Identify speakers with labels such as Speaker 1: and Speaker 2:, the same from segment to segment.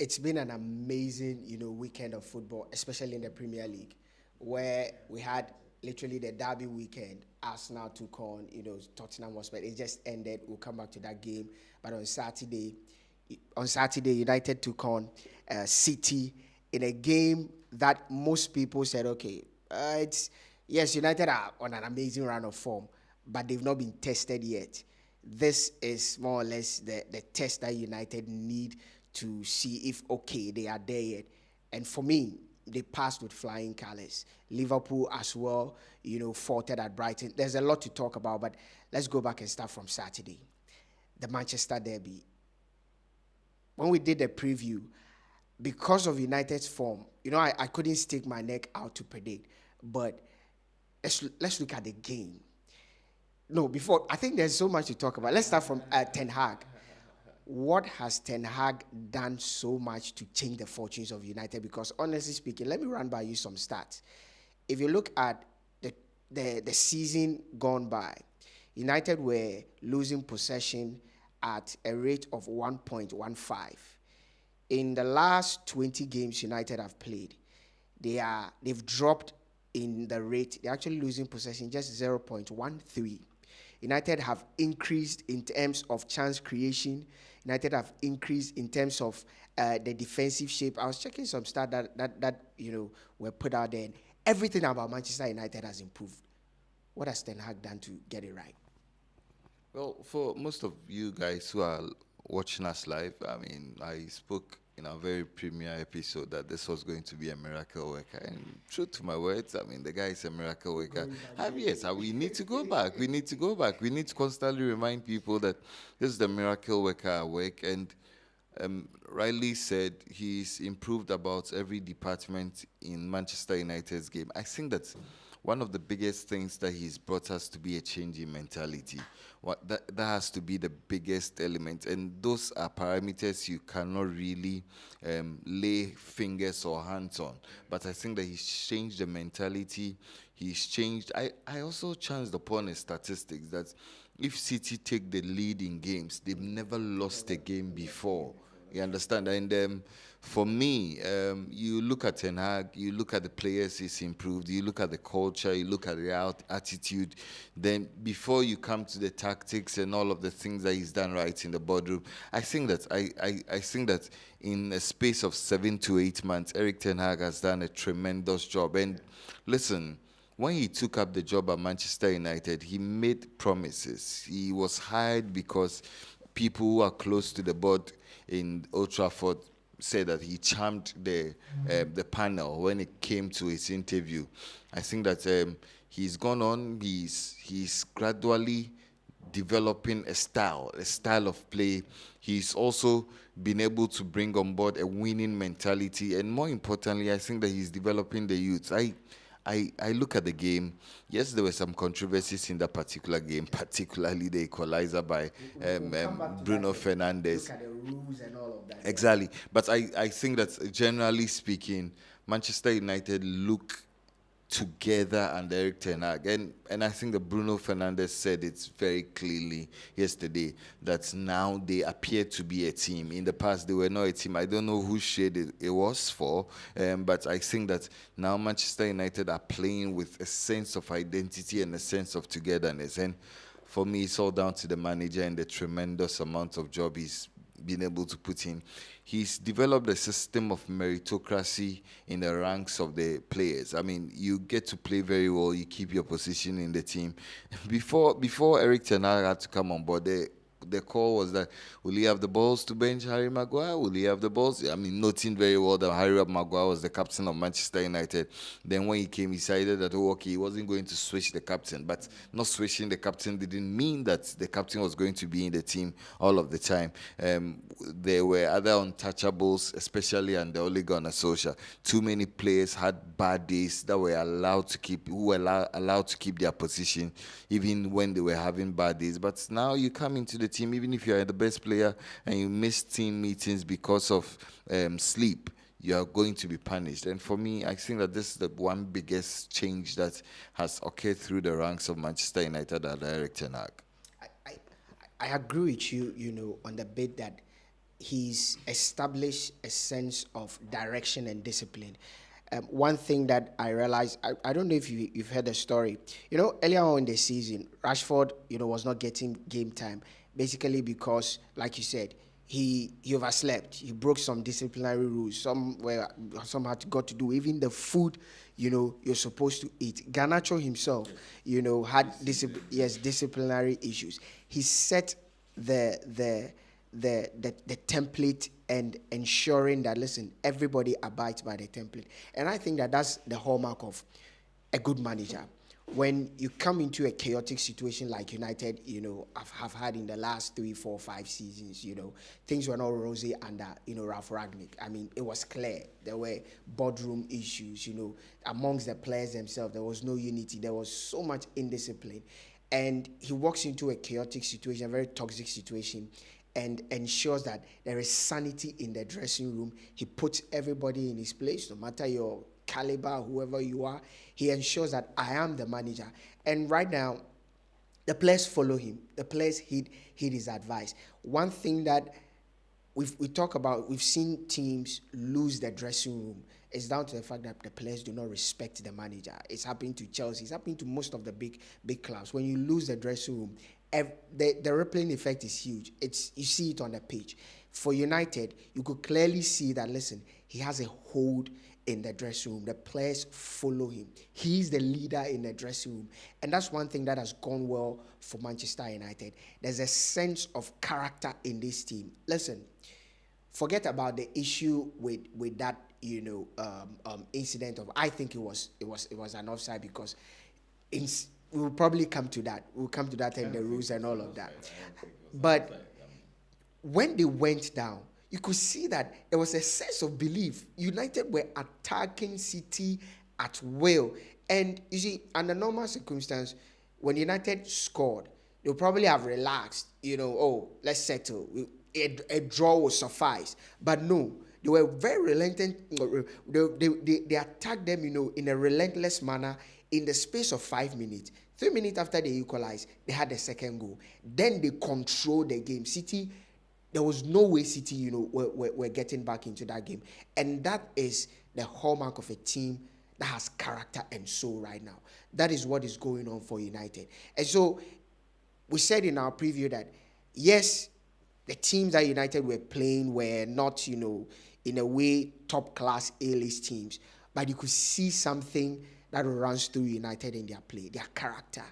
Speaker 1: it's been an amazing, weekend of football, especially in the Premier League, where we had literally the derby weekend. Arsenal took on, Tottenham Hotspur. It just ended. We'll come back to that game. But on Saturday, United took on City in a game that most people said, okay, it's yes, United are on an amazing run of form, but they've not been tested yet. This is more or less the test that United need to see if okay they are there yet. And for me, they passed with flying colors. Liverpool as well, faltered at Brighton. There's a lot to talk about, but let's go back and start from Saturday. The Manchester Derby. When we did the preview, because of United's form, I couldn't stick my neck out to predict. But let's look at the game. No, before, I think there's so much to talk about. Let's start from Ten Hag. What has Ten Hag done so much to change the fortunes of United? Because honestly speaking, let me run by you some stats. If you look at the season gone by, United were losing possession at a rate of 1.15. In the last 20 games United have played, they've dropped in the rate. They're actually losing possession just 0.13. United have increased in terms of chance creation. United have increased in terms of the defensive shape. I was checking some stats that were put out there. And everything about Manchester United has improved. What has Ten Hag done to get it right?
Speaker 2: Well, for most of you guys who are watching us live, I mean, I spoke in a very premiere episode that this was going to be a miracle worker. And true to my words, I mean, the guy is a miracle worker. Yes, we need to go back. We need to go back. We need to constantly remind people that this is the miracle worker at work. And Riley said he's improved about every department in Manchester United's game. I think that's one of the biggest things that he's brought us to be a change in mentality. That has to be the biggest element, and those are parameters you cannot really lay fingers or hands on. But I think that he's changed the mentality. He's changed. I also chanced upon a statistics that if City take the lead in games, they've never lost a game before. You understand? And for me, you look at Ten Hag, you look at the players he's improved, you look at the culture, you look at the attitude. Then before you come to the tactics and all of the things that he's done right in the boardroom, I think that I think that in a space of 7 to 8 months, Eric Ten Hag has done a tremendous job. And listen, when he took up the job at Manchester United, he made promises. He was hired because people who are close to the board in Old Trafford said that he charmed the panel when it came to his interview. I think that he's gone on. He's gradually developing a style of play. He's also been able to bring on board a winning mentality, and more importantly, I think that he's developing the youth. I look at the game. Yes, there were some controversies in that particular game, particularly the equalizer by Bruno Fernandes.
Speaker 1: Look at the rules and all of that.
Speaker 2: Exactly. But I think that generally speaking, Manchester United look together under Eric Ten Hag. And I think that Bruno Fernandes said it very clearly yesterday that now they appear to be a team. In the past, they were not a team. I don't know who shade it was for, but I think that now Manchester United are playing with a sense of identity and a sense of togetherness. And for me, it's all down to the manager and the tremendous amount of job he's been able to put in. He's developed a system of meritocracy in the ranks of the players. I mean, you get to play very well, you keep your position in the team. Before Eric Ten Hag had to come on board, the call was that, will he have the balls to bench Harry Maguire? Will he have the balls? I mean, noting very well that Harry Maguire was the captain of Manchester United. Then when he came, he decided that, he wasn't going to switch the captain. But not switching the captain didn't mean that the captain was going to be in the team all of the time. There were other untouchables, especially under Ole Gunnar Solskjaer. Too many players had bad days that were allowed to keep their position, even when they were having bad days. But now you come into the team, even if you are the best player and you miss team meetings because of sleep, you are going to be punished. And for me, I think that this is the one biggest change that has occurred through the ranks of Manchester United under Eric Ten Hag.
Speaker 1: I agree with you, on the bit that he's established a sense of direction and discipline. One thing that I realized, I don't know if you've heard the story. Earlier on in the season, Rashford, was not getting game time, basically because, like you said, he overslept. He broke some disciplinary rules. Some had got to do even the food, you're supposed to eat. Garnacho himself, had disciplinary issues. He set the the the template and ensuring that, listen, everybody abides by the template. And I think that that's the hallmark of a good manager. When you come into a chaotic situation like United, have had in the last 3, 4, 5 seasons, things were not rosy under, Ralph Ragnick. I mean, it was clear there were boardroom issues, amongst the players themselves. There was no unity. There was so much indiscipline. And he walks into a chaotic situation, a very toxic situation, and ensures that there is sanity in the dressing room. He puts everybody in his place, no matter your caliber, whoever you are. He ensures that I am the manager. And right now, the players follow him. The players heed his advice. One thing that we've seen teams lose their dressing room. It's down to the fact that the players do not respect the manager. It's happening to Chelsea. It's happening to most of the big clubs. When you lose the dressing room, the rippling effect is huge. You see it on the pitch. For United, you could clearly see that, listen, he has a hold in the dressing room. The players follow him. He's the leader in the dressing room. And that's one thing that has gone well for Manchester United. There's a sense of character in this team. Listen, forget about the issue with that incident of, I think it was an offside, because we'll probably come to that. We'll come to that and the rules and all of that. But when they went down, you could see that there was a sense of belief. United were attacking City at will. And you see, under normal circumstances, when United scored, they'll probably have relaxed, let's settle. A draw will suffice. But no, they were very relentant. They attacked them, in a relentless manner in the space of 5 minutes. 3 minutes after they equalized, they had the second goal. Then they controlled the game. City, there was no way City, were getting back into that game. And that is the hallmark of a team that has character and soul right now. That is what is going on for United. And so we said in our preview that, yes, the teams that United were playing were not, in a way, top-class A-list teams. But you could see something that runs through United in their play, their character.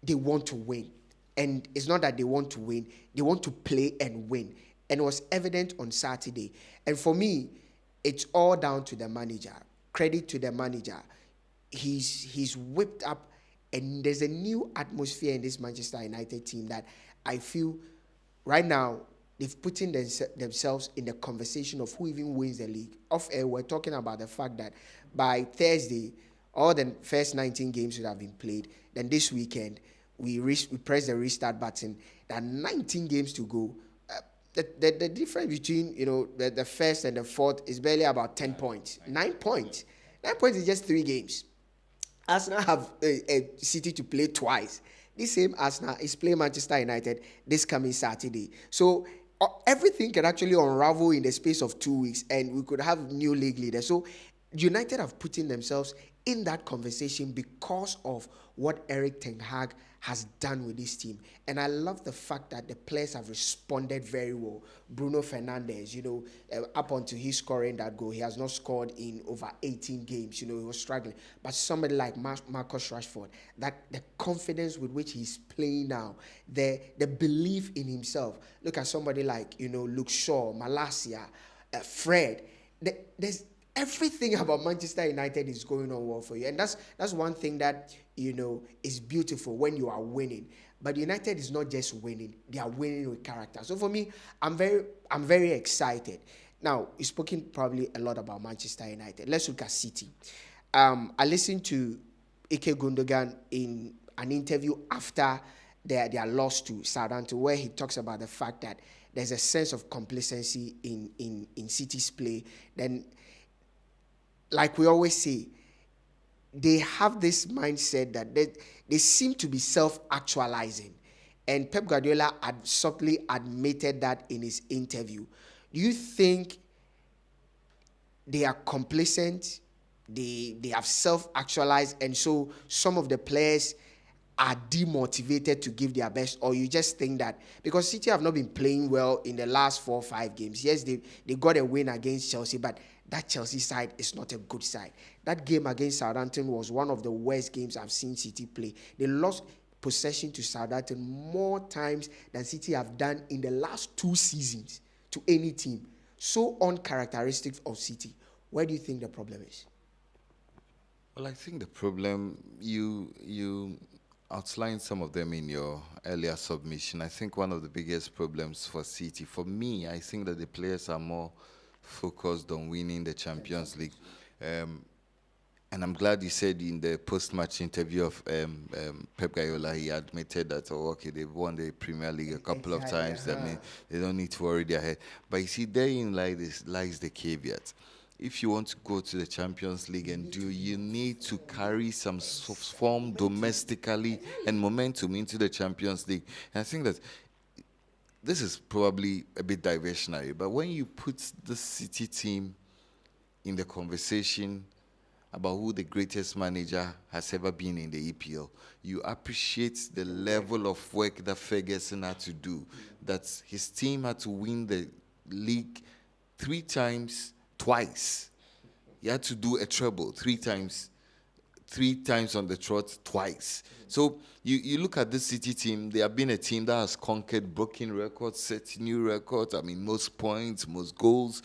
Speaker 1: They want to win. And it's not that they want to win. They want to play and win. And it was evident on Saturday. And for me, it's all down to the manager. Credit to the manager. He's whipped up, and there's a new atmosphere in this Manchester United team that I feel right now they've put in themselves in the conversation of who even wins the league. Off air, we're talking about the fact that by Thursday, all the first 19 games should have been played. Then this weekend, we press the restart button. There are 19 games to go. The difference between the first and the fourth is barely about 10 points. 9 points. 9 points is just 3 games. Arsenal have a City to play twice. This same Arsenal is playing Manchester United this coming Saturday. So everything can actually unravel in the space of 2 weeks, and we could have new league leaders. So United have put in themselves in that conversation because of what Eric Ten Hag has done with this team. And I love the fact that the players have responded very well. Bruno Fernandes, up until his scoring that goal, he has not scored in over 18 games. He was struggling. But somebody like Marcus Rashford, that the confidence with which he's playing now, the belief in himself. Look at somebody like, Luke Shaw, Malacia, Fred. There's everything about Manchester United is going on well for you. And that's one thing that, is beautiful when you are winning. But United is not just winning. They are winning with character. So for me, I'm very excited. Now, you've spoken probably a lot about Manchester United. Let's look at City. I listened to Ike Gundogan in an interview after their loss to Southampton, where he talks about the fact that there's a sense of complacency in City's play. Then, like we always say, they have this mindset that they seem to be self-actualizing. And Pep Guardiola had subtly admitted that in his interview. Do you think they are complacent? They have self-actualized, and so some of the players are demotivated to give their best, or you just think that because City have not been playing well in the last 4 or 5 games? Yes, they got a win against Chelsea, but that Chelsea side is not a good side. That game against Southampton was one of the worst games I've seen City play. They lost possession to Southampton more times than City have done in the last 2 seasons to any team. So uncharacteristic of City. Where do you think the problem is?
Speaker 2: Well, I think the problem, you outlined some of them in your earlier submission. I think one of the biggest problems for City, for me, I think that the players are more focused on winning the Champions League. And I'm glad you said in the post-match interview of Pep Guardiola, he admitted that, oh, okay, they've won the Premier League a couple of times. That means they don't need to worry their head. But you see, therein lies the caveat. If you want to go to the Champions League and you need to carry some form domestically and momentum into the Champions League. And I think that this is probably a bit diversionary, but when you put the City team in the conversation about who the greatest manager has ever been in the EPL, you appreciate the level of work that Ferguson had to do, that his team had to win the league 3 times, twice. He had to do a treble 3 times on the trot, twice. So you look at this City team, they have been a team that has conquered broken records, set new records, I mean, most points, most goals.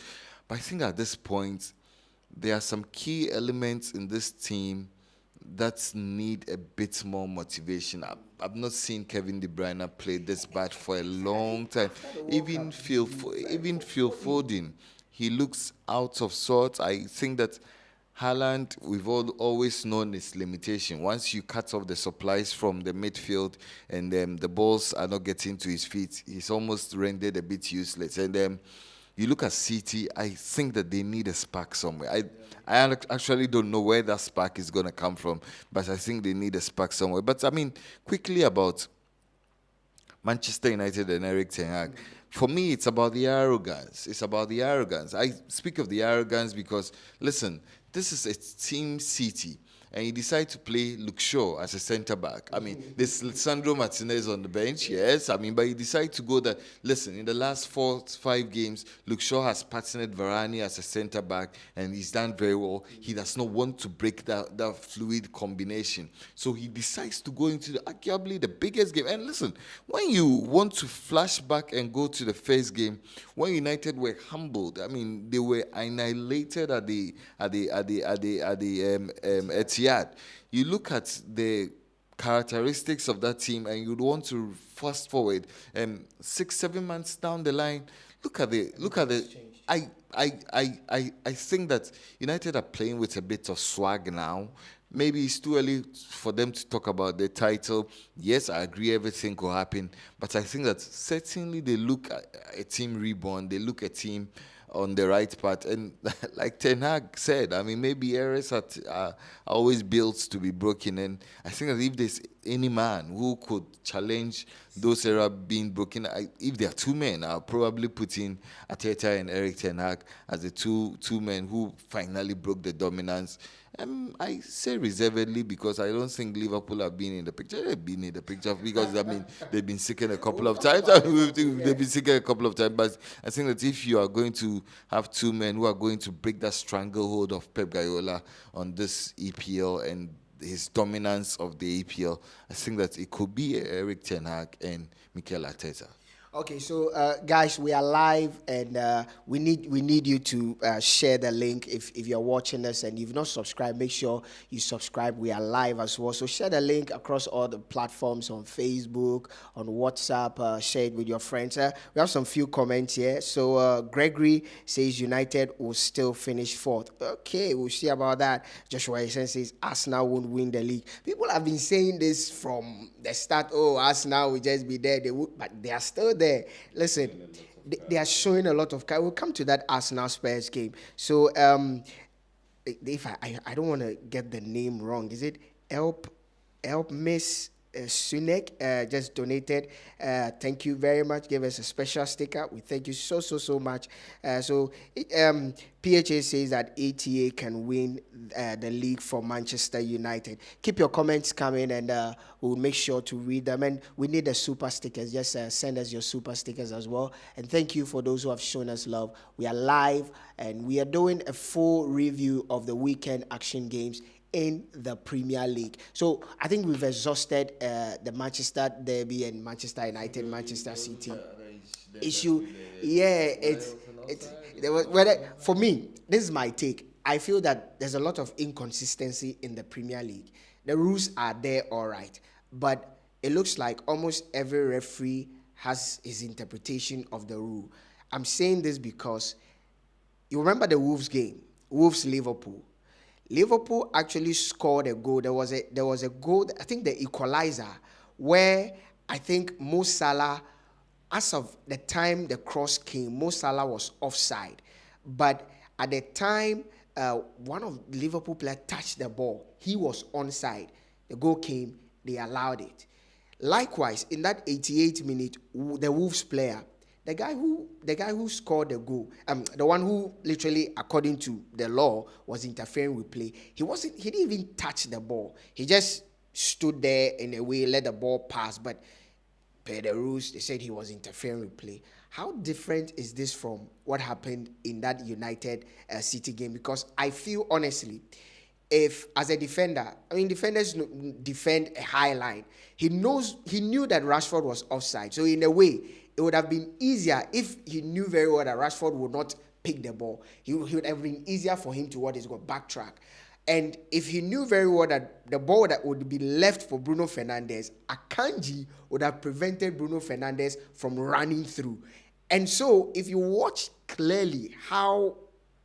Speaker 2: But I think at this point, there are some key elements in this team that need a bit more motivation. I've not seen Kevin De Bruyne play this bad for a long time. Even Phil Foden, he looks out of sorts. I think that Haaland, we've always known his limitation. Once you cut off the supplies from the midfield and the balls are not getting to his feet, he's almost rendered a bit useless. And you look at City, I think that they need a spark somewhere. I actually don't know where that spark is going to come from, but I think they need a spark somewhere. But I mean, quickly about Manchester United and Eric Ten Hag. For me, it's about the arrogance. It's about the arrogance. I speak of the arrogance because, listen, this is a team City, and you decide to play Luke Shaw as a centre-back. I mean, there's Sandro Martinez on the bench, yes. I mean, but you decide to go that, listen, in the last 4-5 games, Luke Shaw has partnered Varane as a centre-back, and he's done very well. He does not want to break that fluid combination. So he decides to go into arguably the biggest game. And listen, when you want to flash back and go to the first game, when United were humbled, I mean, they were annihilated at the Etihad. You look at the characteristics of that team, and you'd want to fast forward 6-7 months down the line. Look at the. I think that United are playing with a bit of swag now. Maybe it's too early for them to talk about the title. Yes, I agree, everything could happen, but I think that certainly they look at a team reborn. They look a team on the right path. And like Ten Hag said, I mean, maybe errors are always built to be broken. And I think that if there's any man who could challenge those errors being broken, if there are 2 men, I'll probably put in Arteta and Eric Ten Hag as the two men who finally broke the dominance. I say reservedly because I don't think Liverpool have been in the picture. They've been in the picture because, I mean, they've been second a couple of times. They've been second a couple of times. But I think that if you are going to have 2 men who are going to break that stranglehold of Pep Guardiola on this EPL and his dominance of the EPL, I think that it could be Eric Ten Hag and Mikel Arteta.
Speaker 1: Okay, so guys, we are live, and we need you to share the link if you're watching us and you've not subscribed. Make sure you subscribe. We are live as well, so share the link across all the platforms on Facebook, on WhatsApp. Share it with your friends. We have some few comments here. So Gregory says United will still finish 4th. Okay, we'll see about that. Joshua Esen says Arsenal won't win the league. People have been saying this from the start. Oh, Arsenal will just be there. They would, but they are still there. Listen, they are showing a lot of. We'll come to that Arsenal Spurs game. So, if I don't want to get the name wrong, is it Miss Sunek just donated. Thank you very much. Gave us a special sticker. We thank you so much. PHA says that ATA can win the league for Manchester United. Keep your comments coming, and we'll make sure to read them. And we need the super stickers. Just send us your super stickers as well. And thank you for those who have shown us love. We are live, and we are doing a full review of the weekend action games in the Premier League. So I think we've exhausted the Manchester Derby and Manchester United, Manchester City issue. Yeah, for me, this is my take. I feel that there's a lot of inconsistency in the Premier League. The rules are there, all right, but it looks like almost every referee has his interpretation of the rule. I'm saying this because you remember the Wolves game, Wolves Liverpool. Liverpool actually scored a goal. There was a goal, I think the equalizer, where I think Mo Salah, as of the time the cross came, Mo Salah was offside. But at the time, one of Liverpool players touched the ball. He was onside. The goal came, they allowed it. Likewise, in that 88 minute, the Wolves player, the guy who scored the goal, the one who literally, according to the law, was interfering with play, he didn't even touch the ball. He just stood there in a way, let the ball pass, but per the rules, they said he was interfering with play. How different is this from what happened in that United City game? Because I feel, honestly, if as a defender, defenders defend a high line. He knew that Rashford was offside. So in a way, it would have been easier if he knew very well that Rashford would not pick the ball. He would have been easier for him to backtrack. And if he knew very well that the ball that would be left for Bruno Fernandes, Akanji would have prevented Bruno Fernandes from running through. And so, if you watch clearly how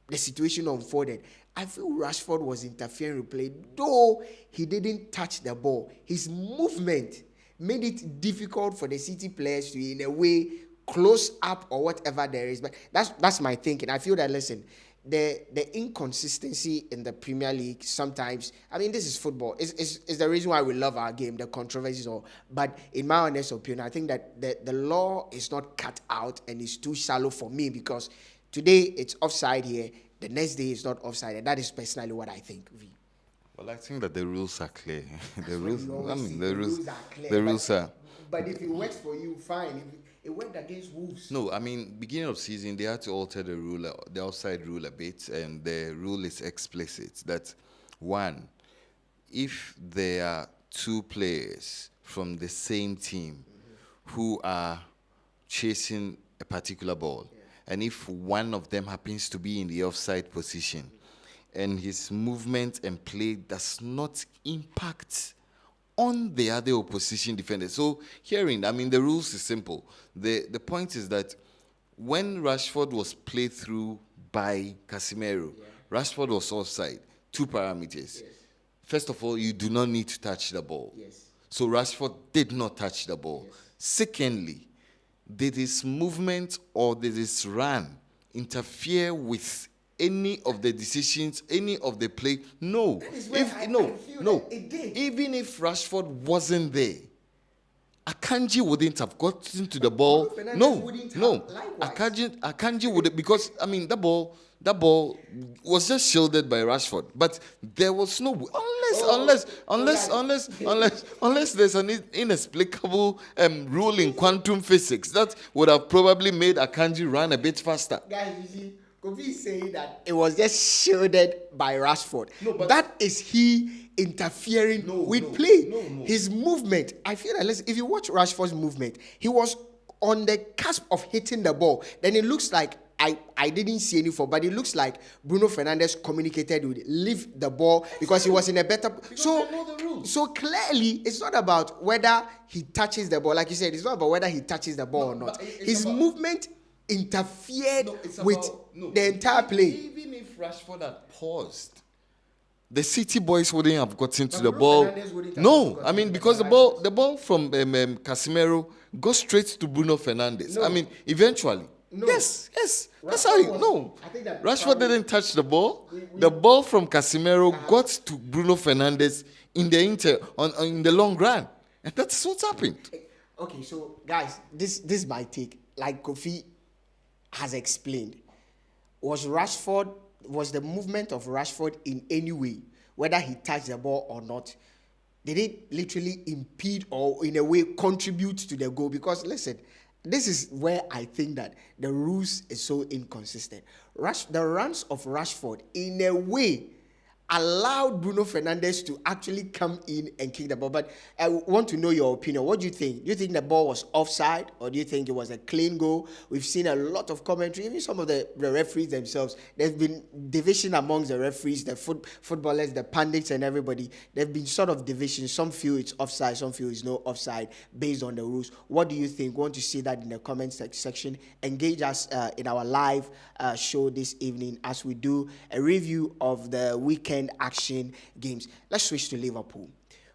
Speaker 1: the situation unfolded, I feel Rashford was interfering with play, though he didn't touch the ball. His movement made it difficult for the City players to, in a way, close up or whatever there is. But that's my thinking. I feel that, listen, the inconsistency in the Premier League sometimes, this is football. It's the reason why we love our game, the controversies all. But in my honest opinion, I think that the law is not cut out and it's too shallow for me, because today it's offside here, the next day it's not offside. And that is personally what I think.
Speaker 2: Well, I think that the rules are clear. The rules
Speaker 1: are clear.
Speaker 2: The rules are.
Speaker 1: But if it works for you, fine. If it went against Wolves.
Speaker 2: No, beginning of season, they had to alter the rule, the offside rule a bit, and the rule is explicit that, one, if there are two players from the same team who are chasing a particular ball, and if one of them happens to be in the offside position, and his movement and play does not impact on the other opposition defender. So hearing, the rules is simple. The point is that when Rashford was played through by Casemiro, Rashford was offside. Two parameters. Yes. First of all, you do not need to touch the ball.
Speaker 1: Yes.
Speaker 2: So Rashford did not touch the ball. Yes. Secondly, did his movement or did his run interfere with any of the decisions, any of the play? No.
Speaker 1: It did.
Speaker 2: Even if Rashford wasn't there, Akanji wouldn't have gotten to the ball. No. Akanji would, because that ball was just shielded by Rashford. But there was no, unless there's an inexplicable rule in quantum physics that would have probably made Akanji run a bit faster.
Speaker 1: Guys, you see, Kofi is saying that it was just shielded by Rashford. No, but that is he interfering with play. His movement, I feel that, listen, if you watch Rashford's movement, he was on the cusp of hitting the ball. Then it looks like, I didn't see any fall, but it looks like Bruno Fernandes communicated with leave the ball because he was in a better. So clearly, it's not about whether he touches the ball. Like you said, it's not about whether he touches the ball or not. His movement interfered with the entire play.
Speaker 2: Even if Rashford had paused, the City boys wouldn't have gotten to the ball. No, because the ball from Casemiro goes straight to Bruno Fernandes. Eventually. No. Yes. That's how you know. Rashford didn't touch the ball. The ball from Casemiro got to Bruno Fernandes in the long run. And that's what's happened.
Speaker 1: Okay, so guys, this is my take. Like Kofi has explained, was the movement of Rashford in any way, whether he touched the ball or not, did it literally impede or in a way contribute to the goal? Because listen, this is where I think that the rules is so inconsistent. The runs of Rashford in a way allowed Bruno Fernandes to actually come in and kick the ball. But I want to know your opinion. What do you think? Do you think the ball was offside, or do you think it was a clean goal? We've seen a lot of commentary, even some of the referees themselves. There's been division amongst the referees, the footballers, the pundits, and everybody. There've been sort of division. Some feel it's offside, some feel it's no offside based on the rules. What do you think? We want to see that in the comments section. Engage us in our live show this evening as we do a review of the weekend action games. Let's switch to Liverpool.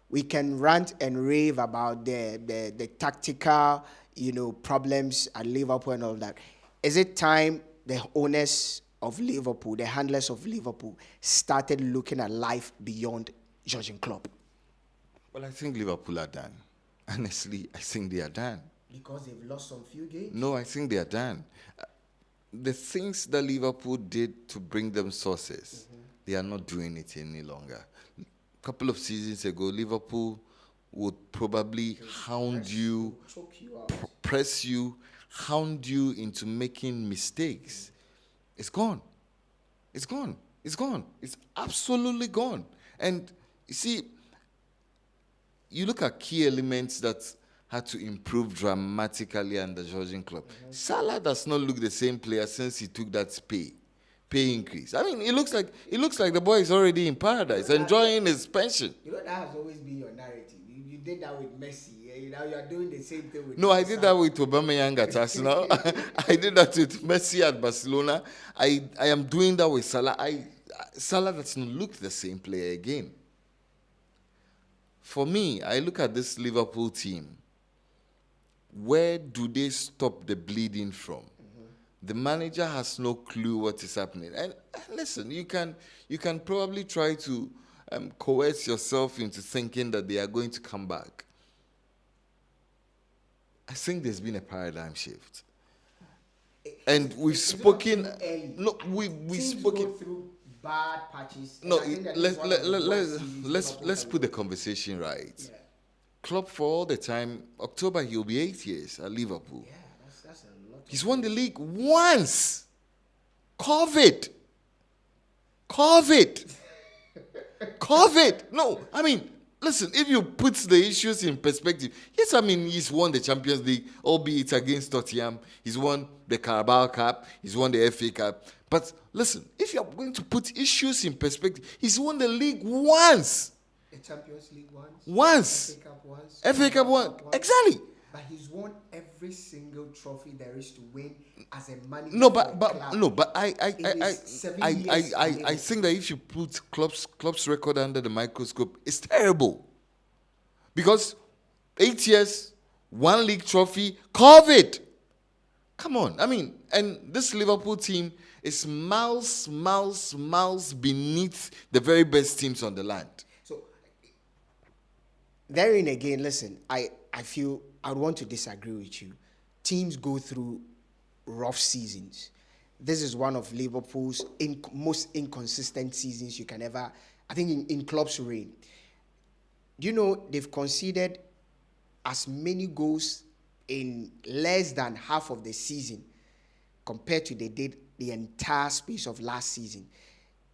Speaker 1: We can rant and rave about the tactical, problems at Liverpool and all that. Is it time the owners of Liverpool, the handlers of Liverpool, started looking at life beyond Jurgen Klopp?
Speaker 2: Well, I think Liverpool are done. Honestly, I think they are done.
Speaker 1: Because they've lost some few games?
Speaker 2: No, I think they are done. The things that Liverpool did to bring them sources, they are not doing it any longer. A couple of seasons ago, Liverpool would probably hound you,
Speaker 1: choke you out,
Speaker 2: press you, hound you into making mistakes. It's gone. It's gone. It's gone. It's absolutely gone. And you see, you look at key elements that had to improve dramatically under Jurgen Klopp. Salah does not look the same player since he took that pay increase. I mean, it looks like the boy is already in paradise, enjoying his pension.
Speaker 1: That has always been your narrative. You did that with Messi. You are doing the same thing with.
Speaker 2: No, I did that with Aubameyang at Arsenal. I did that with Messi at Barcelona. I am doing that with Salah. Salah does not look the same player again. For me, I look at this Liverpool team. Where do they stop the bleeding from? The manager has no clue what is happening. And listen, you can probably try to coerce yourself into thinking that they are going to come back. I think there's been a paradigm shift. And we've spoken. No, we've spoken.
Speaker 1: Go through bad patches.
Speaker 2: No, let's put the conversation right.
Speaker 1: Yeah.
Speaker 2: Klopp for all the time. October he'll be 8 years at Liverpool.
Speaker 1: Yeah, that's a lot.
Speaker 2: He's won the league once. COVID. No, I mean, listen, if you put the issues in perspective, yes, I mean, he's won the Champions League, albeit against Tottenham. He's won the Carabao Cup. He's won the FA Cup. But listen, if you're going to put issues in perspective, he's won the league once.
Speaker 1: The Champions League once.
Speaker 2: Once.
Speaker 1: FA Cup once.
Speaker 2: FA Cup once. Exactly.
Speaker 1: But he's won every single trophy there is to win as a manager.
Speaker 2: I think that if you put Klopp's record under the microscope, it's terrible. Because 8 years, 1 league trophy, COVID. Come on. I mean, and this Liverpool team is miles beneath the very best teams on the land.
Speaker 1: So, therein again, listen, I feel I would want to disagree with you. Teams go through rough seasons. This is one of Liverpool's most inconsistent seasons you can ever, I think, in Klopp's reign. Do you know they've conceded as many goals in less than half of the season compared to they did the entire space of last season?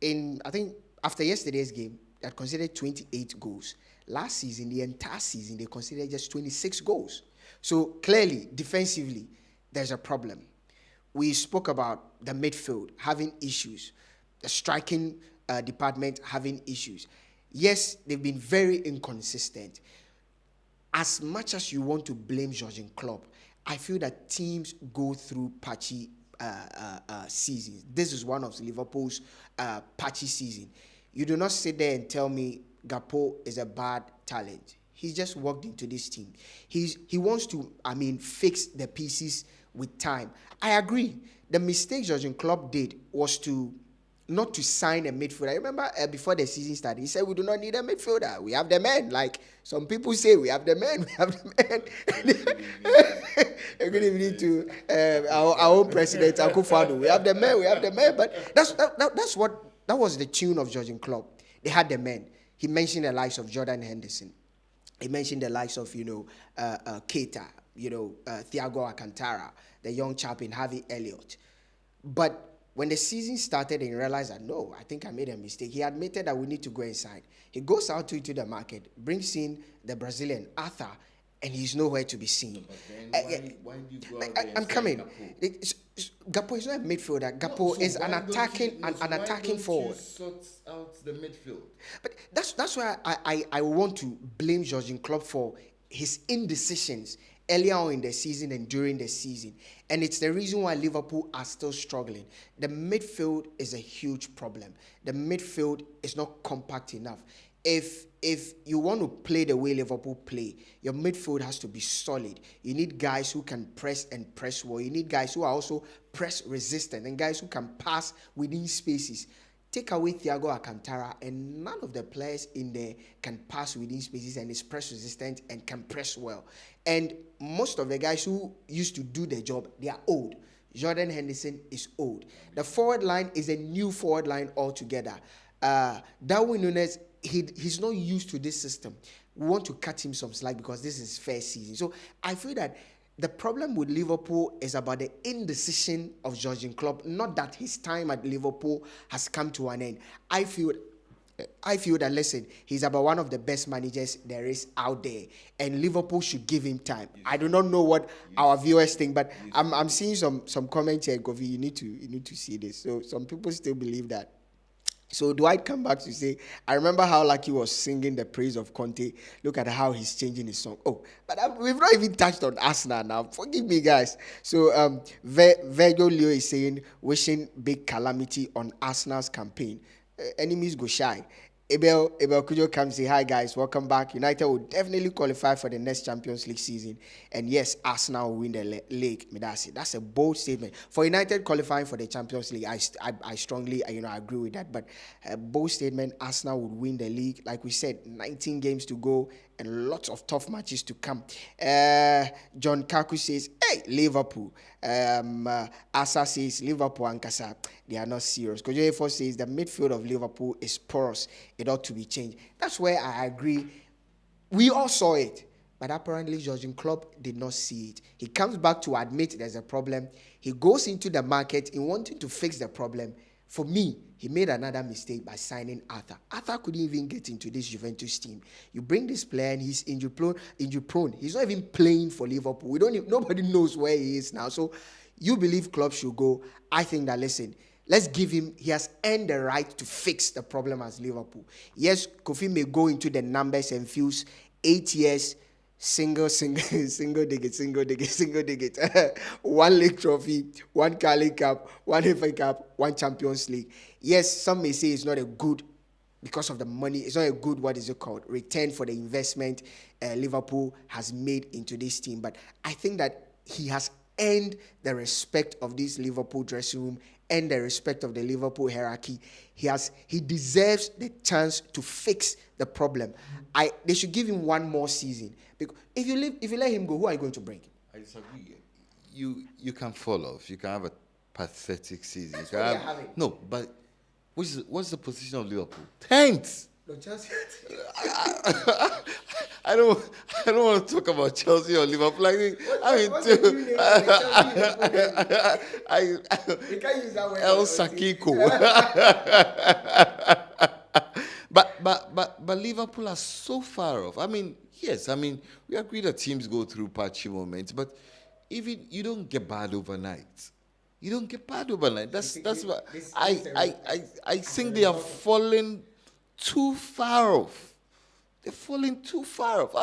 Speaker 1: I think after yesterday's game, they had conceded 28 goals. Last season, the entire season, they conceded just 26 goals. So clearly, defensively, there's a problem. We spoke about the midfield having issues, the striking department having issues. Yes, they've been very inconsistent. As much as you want to blame Jurgen Klopp, I feel that teams go through patchy seasons. This is one of Liverpool's patchy seasons. You do not sit there and tell me Gakpo is a bad talent. He's just walked into this team. He wants to, fix the pieces with time. I agree. The mistake Jurgen Klopp did was to not to sign a midfielder. I remember before the season started, he said we do not need a midfielder. We have the men. Like some people say, we have the men. We have the men. Good evening to our own president, Akufo-Addo. We have the men. We have the men. But that was the tune of Jurgen Klopp. They had the men. He mentioned the likes of Jordan Henderson. He mentioned the likes of, Keita, Thiago Alcantara, the young chap in Harvey Elliott. But when the season started and he realized that, no, I think I made a mistake, he admitted that we need to go inside. He goes out into the market, brings in the Brazilian Arthur, and he's nowhere to be seen.
Speaker 2: But then why do you go out there
Speaker 1: I'm coming. Gakpo is not a midfielder. Gakpo is an attacking forward.
Speaker 2: Sort out the midfield.
Speaker 1: But that's why I want to blame Jurgen Klopp for his indecisions earlier on in the season and during the season. And it's the reason why Liverpool are still struggling. The midfield is a huge problem. The midfield is not compact enough. If you want to play the way Liverpool play, your midfield has to be solid. You need guys who can press and press well. You need guys who are also press resistant and guys who can pass within spaces. Take away Thiago Alcantara and none of the players in there can pass within spaces and is press resistant and can press well. And most of the guys who used to do the job, they are old. Jordan Henderson is old. The forward line is a new forward line altogether. Darwin Núñez, he's not used to this system. We want to cut him some slack because this is first season. So I feel that the problem with Liverpool is about the indecision of Jurgen Klopp, not that his time at Liverpool has come to an end. I feel that, listen, he's about one of the best managers there is out there, and Liverpool should give him time. I do not know what our viewers think, but I'm seeing some comments here, Govi. You need to see this. So some people still believe that. So Dwight come back to say, I remember how Lucky was singing the praise of Conte. Look at how he's changing his song. Oh, but we've not even touched on Arsenal now. Forgive me, guys. So Virgil Leo is saying, wishing big calamity on Arsenal's campaign. Enemies go shy. Abel Kujo comes say, hi guys, welcome back. United will definitely qualify for the next Champions League season. And yes, Arsenal will win the league. That's a bold statement. For United qualifying for the Champions League, I strongly agree with that. But a bold statement, Arsenal would win the league. Like we said, 19 games to go and lots of tough matches to come. John Kaku says, hey, Liverpool. Asa says, Liverpool and Kasa, they are not serious. Kojo A4 says, the midfield of Liverpool is porous. It ought to be changed. That's where I agree. We all saw it. But apparently, Jurgen Klopp did not see it. He comes back to admit there's a problem. He goes into the market in wanting to fix the problem. For me, he made another mistake by signing Arthur. Arthur couldn't even get into this Juventus team. You bring this player and he's injury prone. He's not even playing for Liverpool. Nobody knows where he is now. So you believe Klopp should go. I think that, listen, let's give him, he has earned the right to fix the problem as Liverpool. Yes, Kofi may go into the numbers and fuse 8 years, single digit. One league trophy, one Carling Cup, one FA Cup, one Champions League. Yes, some may say it's not a good, because of the money, it's not a good, return for the investment Liverpool has made into this team. But I think that he has earned the respect of this Liverpool dressing room and the respect of the Liverpool hierarchy. He deserves the chance to fix the problem. They should give him one more season. Because if you let him go, who are you going to bring?
Speaker 2: I disagree. You can fall off. You can have a pathetic season.
Speaker 1: That's what they're having.
Speaker 2: No, but what's the position of Liverpool? 10th.
Speaker 1: No, Chelsea.
Speaker 2: I don't want to talk about Chelsea or Liverpool. You can't
Speaker 1: use that word.
Speaker 2: El Sakiko. But Liverpool are so far off. Yes, we agree that teams go through patchy moments, but even you don't get bad overnight. That's what I think they are falling too far off. They're falling too far off.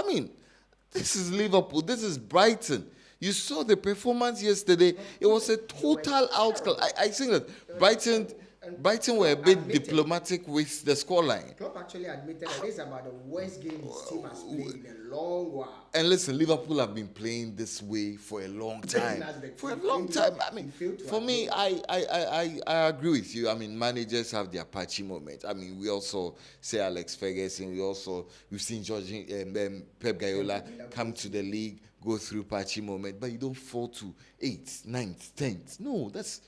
Speaker 2: This is Liverpool. This is Brighton. You saw the performance yesterday. It was a total outcome. I think that Brighton Brighton were a bit diplomatic with the scoreline.
Speaker 1: Klopp actually admitted that this is about the worst game his team has played in a long while.
Speaker 2: And listen, Liverpool have been playing this way for a long time. For a long time. I mean, for me, I agree with you. I mean, managers have their patchy moments. I mean, we also say Alex Ferguson. We've seen Pep Guardiola come to the league, go through patchy moment, but you don't fall to 8th, 9th, 10th. No, that's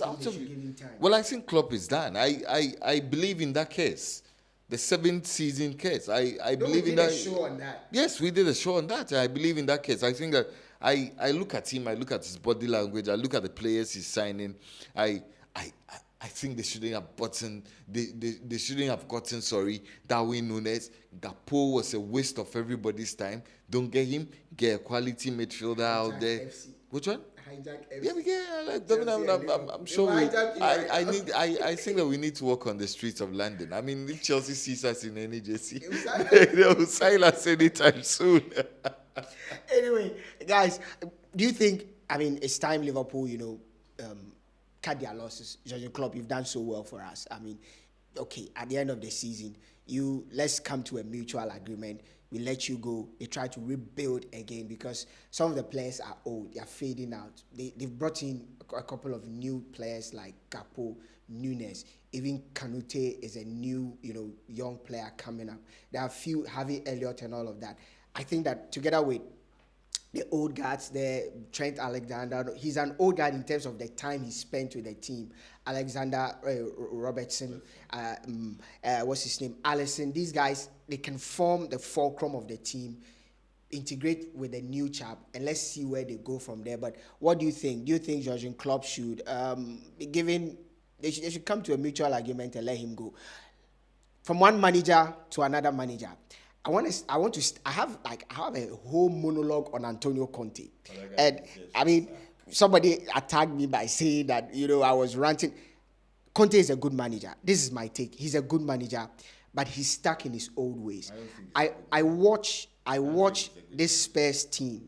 Speaker 2: out of you. Well, I think Klopp is done. I believe in that case. The 7th season case. I believe in that.
Speaker 1: We did a show on that.
Speaker 2: Yes, we did a show on that. I believe in that case. I think that I look at him, I look at his body language, I look at the players he's signing. I think they shouldn't have gotten Darwin Núñez. Gakpo was a waste of everybody's time. Don't get him. Get a quality midfielder out there. FC. Which one? I'm sure I think that we need to walk on the streets of London. I mean, if Chelsea sees us in any jersey, they will sign us anytime soon.
Speaker 1: Anyway, guys, do you think, I mean, it's time Liverpool, cut their losses? Jurgen Klopp, you've done so well for us. I mean, okay, at the end of the season, let's come to a mutual agreement. We let you go. They try to rebuild again because some of the players are old. They are fading out. They've brought in a couple of new players like Gakpo, Núñez. Even Conte is a new, young player coming up. There are a few, Harvey Elliott and all of that. I think that together with the old guards there, Trent Alexander, he's an old guard in terms of the time he spent with the team. Alexander Robertson, what's his name? Alisson. These guys, they can form the fulcrum of the team, integrate with the new chap, and let's see where they go from there. But what do you think? Do you think Jurgen Klopp should, they should come to a mutual agreement and let him go? From one manager to another manager. I have a whole monologue on Antonio Conte. And I mean, somebody attacked me by saying that, I was ranting. Conte is a good manager. This is my take. He's a good manager, but he's stuck in his old ways. I watch this Spurs team,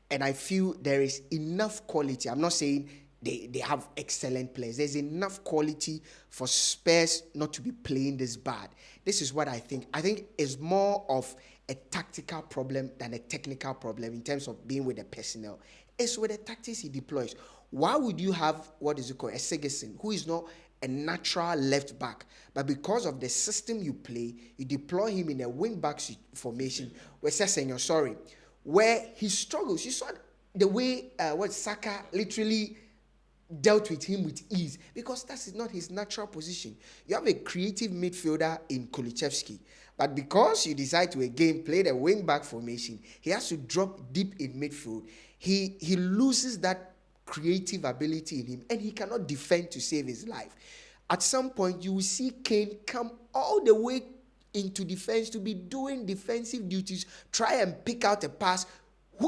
Speaker 1: and I feel there is enough quality. I'm not saying they have excellent players. There's enough quality for Spurs not to be playing this bad. This is what I think. I think it's more of a tactical problem than a technical problem in terms of being with the personnel. It's with the tactics he deploys. Why would you have, a Sigurdsson, who is not a natural left back, but because of the system you play, you deploy him in a wing back formation, where he struggles. You saw the way Saka literally dealt with him with ease, because that is not his natural position. You have a creative midfielder in Kulusevski, but because you decide to again play the wing back formation, he has to drop deep in midfield. He loses that creative ability in him, and he cannot defend to save his life. At some point, you will see Kane come all the way into defense to be doing defensive duties, try and pick out a pass.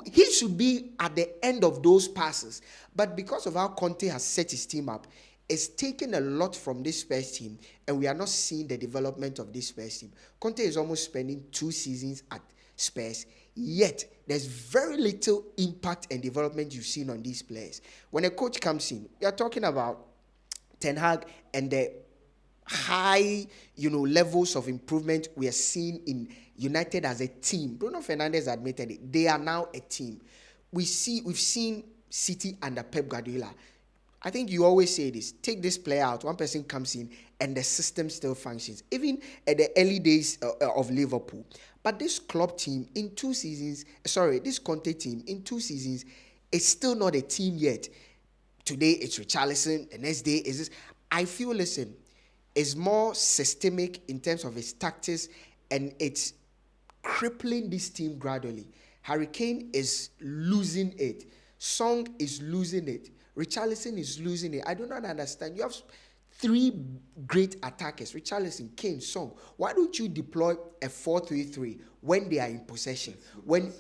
Speaker 1: He should be at the end of those passes. But because of how Conte has set his team up, it's taken a lot from this Spurs team, and we are not seeing the development of this Spurs team. Conte is almost spending 2 seasons at Spurs, yet there's very little impact and development you've seen on these players. When a coach comes in, we are talking about Ten Hag and the high, levels of improvement we are seeing in United as a team. Bruno Fernandes admitted it. They are now a team. We've seen City under Pep Guardiola. I think you always say this. Take this player out, one person comes in, and the system still functions. Even at the early days of Liverpool. But this club team in 2 seasons, this Conte team in 2 seasons, is still not a team yet. Today it's Richarlison, the next day is this. I feel, it's more systemic in terms of its tactics, and it's crippling this team gradually. Harry Kane is losing it. Song is losing it. Richarlison is losing it. I do not understand. You have 3 great attackers, Richarlison, Kane, Song. Why don't you deploy a 4-3-3 when they are in possession? When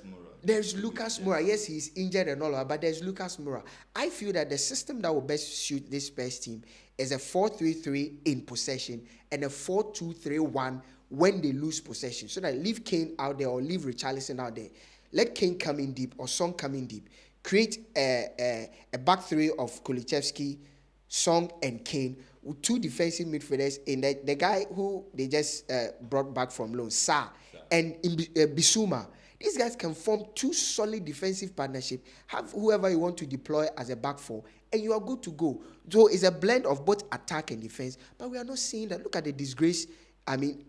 Speaker 1: there's Lucas Moura. Yes, he's injured and all that, but there's Lucas Moura. I feel that the system that will best suit this Spurs team is a 4-3-3 in possession and a 4-2-3-1 when they lose possession. So that leave Kane out there or leave Richarlison out there. Let Kane come in deep or Song come in deep. Create a back 3 of Kulusevski, Song, and Kane with two defensive midfielders in the guy who they just brought back from loan, Sa, and Bissouma. These guys can form two solid defensive partnership. Have whoever you want to deploy as a back four, and you are good to go. So it's a blend of both attack and defense. But we are not seeing that. Look at the disgrace. I mean,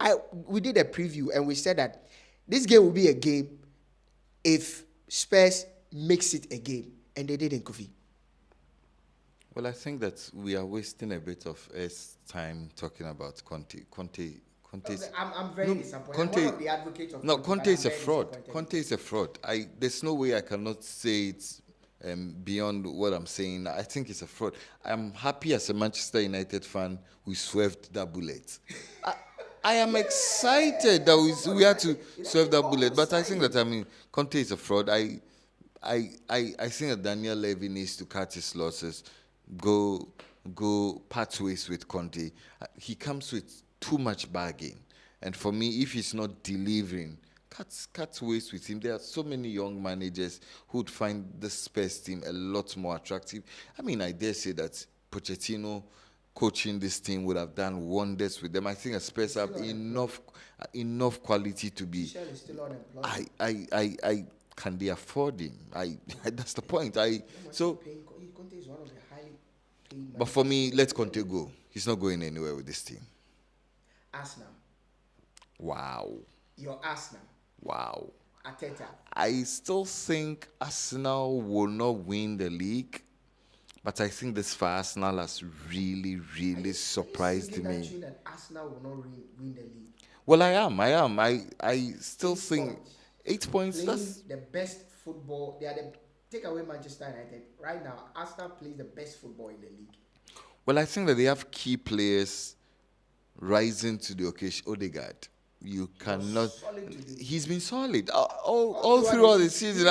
Speaker 1: we did a preview and we said that this game will be a game if Spurs makes it a game, and they didn't, Kofi.
Speaker 2: Well, I think that we are wasting a bit of time talking about Conte.
Speaker 1: I'm very disappointed. I'm one of the advocates of Conte.
Speaker 2: Conte is a fraud. Conte is a fraud. There's no way I cannot say it beyond what I'm saying. I think it's a fraud. I'm happy as a Manchester United fan we swerved that bullet. I am excited that we had to swerve that bullet, but I think that Conte is a fraud. I think that Daniel Levy needs to cut his losses, go part ways with Conte. He comes with too much bargain, and for me, if he's not delivering, cut ways with him. There are so many young managers who would find the Spurs team a lot more attractive. I dare say that Pochettino coaching this team would have done wonders with them. I think Spurs have enough quality to be.
Speaker 1: Michel is still unemployed.
Speaker 2: Can they afford him? That's the point.
Speaker 1: Conte is one of the highly paid.
Speaker 2: But for me, let Conte go. He's not going anywhere with this team.
Speaker 1: Arsenal.
Speaker 2: Wow.
Speaker 1: Your Arsenal.
Speaker 2: Wow.
Speaker 1: Arteta.
Speaker 2: I still think Arsenal will not win the league, but I think this for Arsenal has really, really surprised me.
Speaker 1: That Arsenal will not win the league.
Speaker 2: Well, I am. I still think 8 points. That's
Speaker 1: the best football. They are take away Manchester United right now. Arsenal plays the best football in the league.
Speaker 2: Well, I think that they have key players rising to the occasion. Odegaard. You cannot. He's been solid all throughout the season.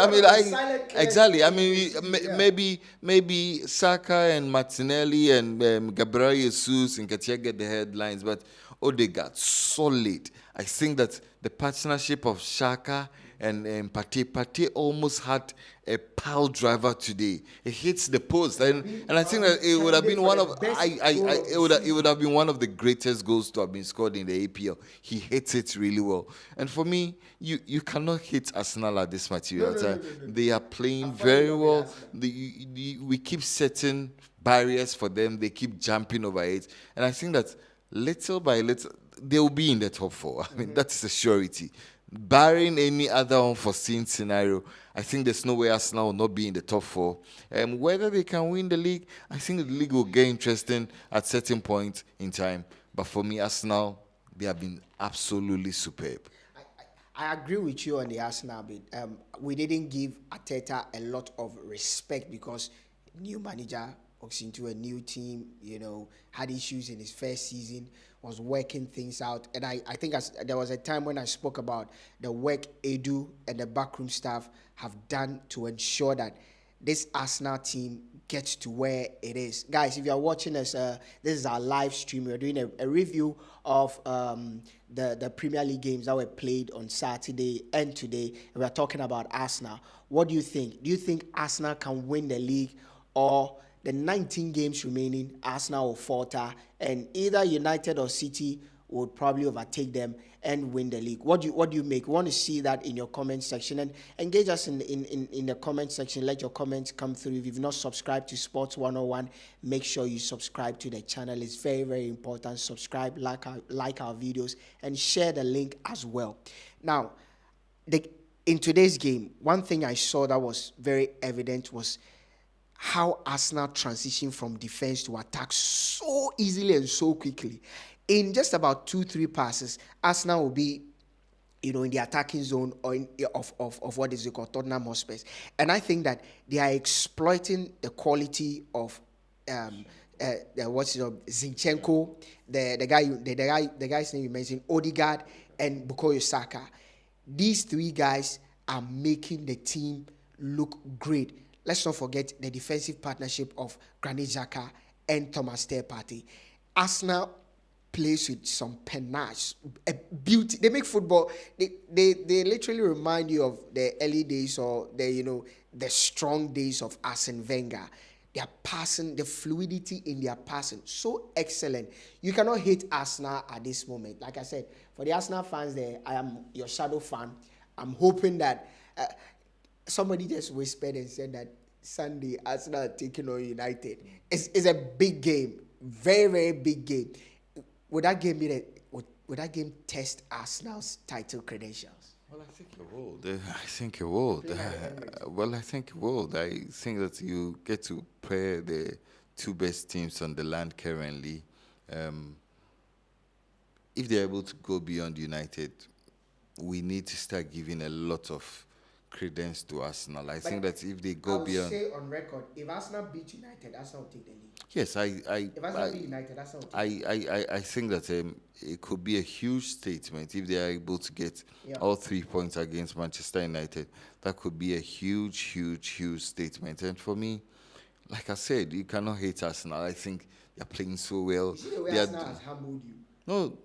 Speaker 2: Maybe Saka and Martinelli and Gabriel Jesus and Nketiah get the headlines, but Odegaard solid. I think that the partnership of Xhaka and Partey almost had a pile driver today. It hits the post, and I think that it would have been one of it would have been one of the greatest goals to have been scored in the APL. He hits it really well, and for me, you cannot hit Arsenal at this material time. They are playing very well. We keep setting barriers for them. They keep jumping over it, and I think that little by little they will be in the top four. That's a surety. Barring any other unforeseen scenario, I think there's no way Arsenal will not be in the top four. Whether they can win the league, I think the league will get interesting at certain points in time. But for me, Arsenal, they have been absolutely superb.
Speaker 1: I agree with you on the Arsenal bit. We didn't give Arteta a lot of respect because new manager walks into a new team, had issues in his first season, was working things out. And I think there was a time when I spoke about the work Edu and the backroom staff have done to ensure that this Arsenal team gets to where it is. Guys, if you are watching us, this is our live stream. We're doing a review of the Premier League games that were played on Saturday and today. And we're talking about Arsenal. What do you think? Do you think Arsenal can win the league, or the 19 games remaining, Arsenal will falter, and either United or City would probably overtake them and win the league? What do you make? We want to see that in your comment section, and engage us in the comment section. Let your comments come through. If you've not subscribed to Sports 101, make sure you subscribe to the channel. It's very, very important. Subscribe, like our videos, and share the link as well. Now, in today's game, one thing I saw that was very evident was how Arsenal transition from defense to attack so easily and so quickly. In just about 2-3 passes, Arsenal will be, in the attacking zone or of what is it called, Tottenham Hotspur. And I think that they are exploiting the quality of Zinchenko, the guy's name you mentioned, Odegaard and Bukayo Saka. These three guys are making the team look great. Let's not forget the defensive partnership of Granit Xhaka and Thomas Partey. Arsenal plays with some panache, a beauty. They make football. They literally remind you of the early days or the strong days of Arsene Wenger. Their passing, the fluidity in their passing, so excellent. You cannot hate Arsenal at this moment. Like I said, for the Arsenal fans there, I am your shadow fan. I'm hoping that somebody just whispered and said that Sunday Arsenal are taking on United. It's a big game, very very big game. Would that game be would that game test Arsenal's title credentials?
Speaker 2: Well, I think it will. I think it will. Well, I think it will. I think that you get to pair the two best teams on the land currently. Um, if they're able to go beyond United, we need to start giving a lot of credence to Arsenal. I think that if they go
Speaker 1: I'll
Speaker 2: beyond,
Speaker 1: say on record, if Arsenal beat United, Arsenal will take the league.
Speaker 2: yes,
Speaker 1: If Arsenal beat United, Arsenal will take the league.
Speaker 2: I think that it could be a huge statement if they are able to get
Speaker 1: Yeah.
Speaker 2: all 3 points against Manchester United. That could be a huge statement. And for me, like I said, you cannot hate Arsenal. I think they're playing so well.
Speaker 1: You see the way
Speaker 2: They are
Speaker 1: Arsenal has humbled you.
Speaker 2: No,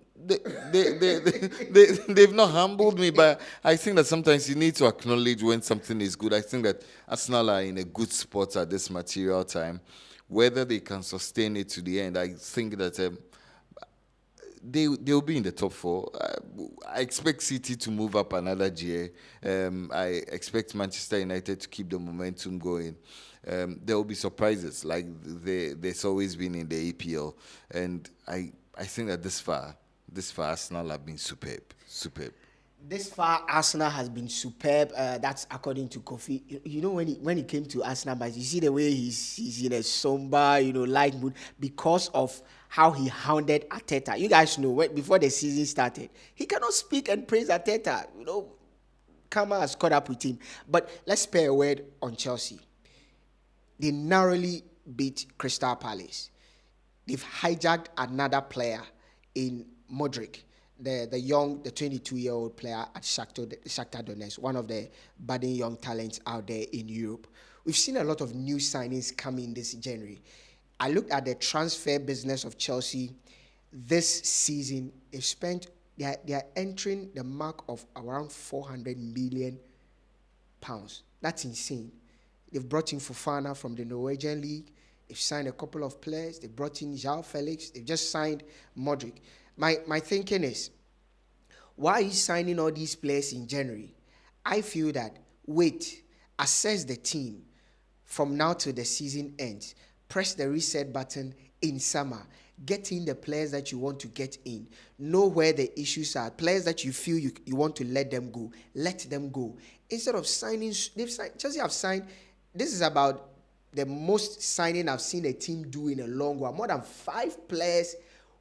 Speaker 2: they've not humbled me, but I think that sometimes you need to acknowledge when something is good. I think that Arsenal are in a good spot at this material time. Whether they can sustain it to the end, I think that they'll be in the top four. I expect City to move up another gear. I expect Manchester United to keep the momentum going. There will be surprises, like there's always been in the EPL, and I think that this far, Arsenal have been superb.
Speaker 1: This far, Arsenal has been superb. That's according to Kofi. You know, when he came to Arsenal, but you see the way he's in a somber, light mood because of how he hounded Arteta. You guys know, before the season started, he cannot speak and praise Arteta. Karma has caught up with him. But let's spare a word on Chelsea. They narrowly beat Crystal Palace. They've hijacked another player in Modric, the 22-year-old player at Shakhtar Donetsk, one of the budding young talents out there in Europe. We've seen a lot of new signings coming this January. I looked at the transfer business of Chelsea this season. They are entering the mark of around £400 million. That's insane. They've brought in Fofana from the Norwegian league. They've signed a couple of players. They brought in João Felix. They've just signed Modric. My thinking is, why are you signing all these players in January? I feel that wait, assess the team from now till the season ends. Press the reset button in summer. Get in the players that you want to get in. Know where the issues are. Players that you feel you want to let them go. Let them go. Instead of signing, Chelsea have signed. This is about the most signing I've seen a team do in a long while. More than 5 players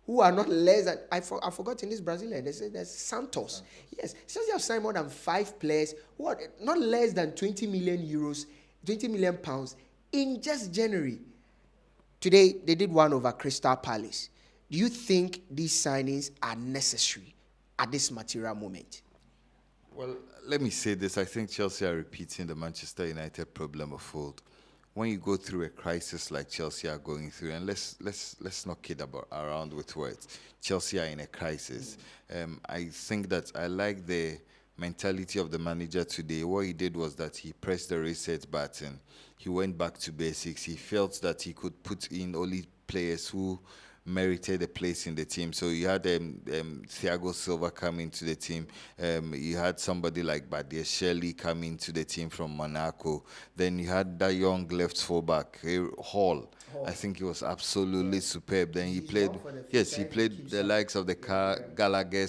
Speaker 1: who are not less than, I've forgotten this Brazilian. There's Santos. Yes, Chelsea have signed more than 5 players who are not less than 20 million euros, 20 million pounds in just January. Today, they did one over Crystal Palace. Do you think these signings are necessary at this material moment?
Speaker 2: Well, let me say this. I think Chelsea are repeating the Manchester United problem of old. When you go through a crisis like Chelsea are going through, and let's not kid around with words. Chelsea are in a crisis. I think that I like the mentality of the manager today. What he did was that he pressed the reset button. He went back to basics. He felt that he could put in only players who merited a place in the team. So you had Thiago Silva come into the team. You had somebody like Badia Shelley come into the team from Monaco. Then you had that young left fullback, Hall. I think he was absolutely superb. Then he played the likes of the Gallagher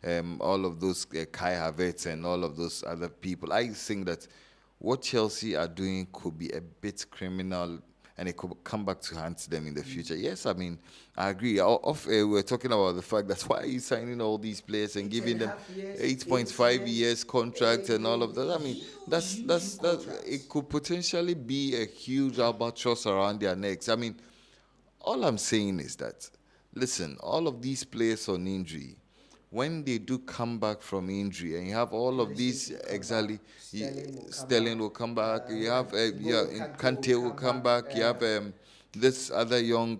Speaker 2: and all of those Kai Havertz and all of those other people. I think that what Chelsea are doing could be a bit criminal, and it could come back to haunt them in the future. Yes, I mean, I agree. We're talking about the fact that why are you signing all these players and giving them 8.5 years contract and all of that? I mean, that's it could potentially be a huge albatross around their necks. I mean, all I'm saying is that, listen, all of these players on injury, when they do come back from injury, and you have all of these exactly, Sterling will come back. You have Conte will come back. You have this other young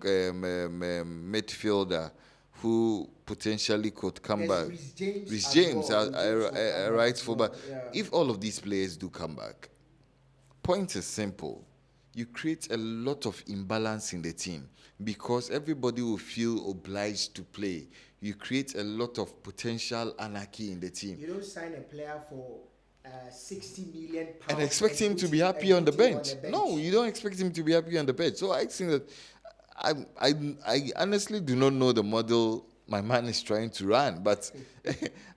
Speaker 2: midfielder who potentially could come back. Rhys James, a right fullback. If all of these players do come back, point is simple. you create a lot of imbalance in the team because everybody will feel obliged to play. You create a lot of potential anarchy in the team.
Speaker 1: You don't sign a player for 60 million
Speaker 2: And
Speaker 1: pounds
Speaker 2: expect him to be happy on the bench. No, you don't expect him to be happy on the bench. So I think that I honestly do not know the model my man is trying to run, but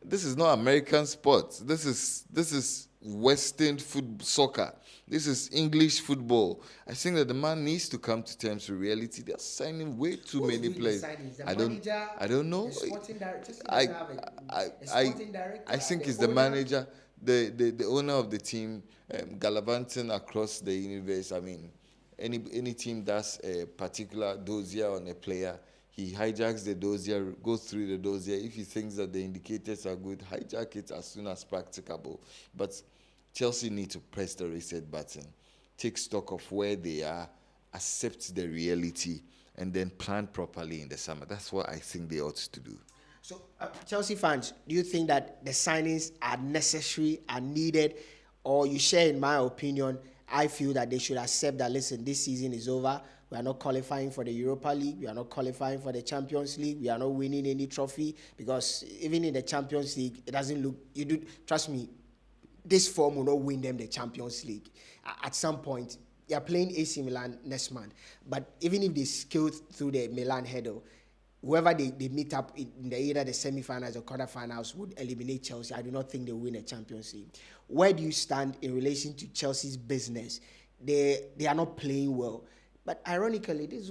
Speaker 2: this is not American sports. This is Western soccer. This is English football. I think that the man needs to come to terms with reality. They're signing way too many players. I don't know. I I think it's the manager, the owner of the team, gallivanting across the universe. I mean, any team that's a particular dossier on a player, he hijacks the dossier, goes through the dossier. If he thinks that the indicators are good, hijack it as soon as practicable. But Chelsea need to press the reset button, take stock of where they are, accept the reality, and then plan properly in the summer. That's what I think they ought to do.
Speaker 1: So, Chelsea fans, do you think that the signings are necessary, are needed, or you share in my opinion? I feel that they should accept that, listen, this season is over. We are not qualifying for the Europa League. We are not qualifying for the Champions League. We are not winning any trophy because even in the Champions League, it doesn't look, trust me, this form will not win them the Champions League. At some point, they are playing AC Milan next month. But even if they scale through the Milan hurdle, whoever they meet up in either the semi-finals or quarter-finals would eliminate Chelsea. I do not think they will win a Champions League. Where do you stand in relation to Chelsea's business? They are not playing well. But ironically, this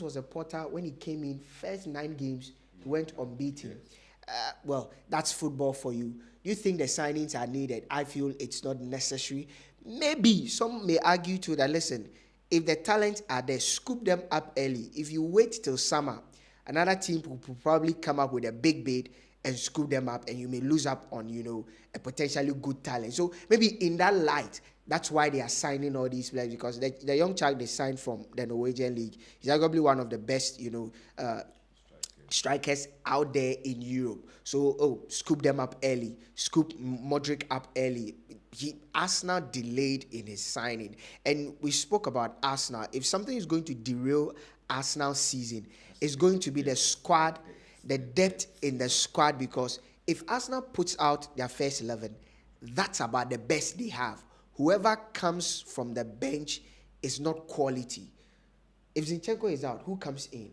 Speaker 1: was a Potter, when he came in, first 9 games, he went unbeaten. Well, that's football for you. Do you think the signings are needed? I feel it's not necessary. Maybe some may argue too that, listen, if the talents are there, scoop them up early. If you wait till summer, another team will probably come up with a big bid and scoop them up, and you may lose up on, a potentially good talent. So maybe in that light, that's why they are signing all these players, because the young child they signed from the Norwegian league is arguably one of the best, strikers out there in Europe. So, scoop them up early. Scoop Modric up early. Arsenal delayed in his signing. And we spoke about Arsenal. If something is going to derail Arsenal's season, it's going to be the squad, the depth in the squad, because if Arsenal puts out their first 11, that's about the best they have. Whoever comes from the bench is not quality. If Zinchenko is out, who comes in?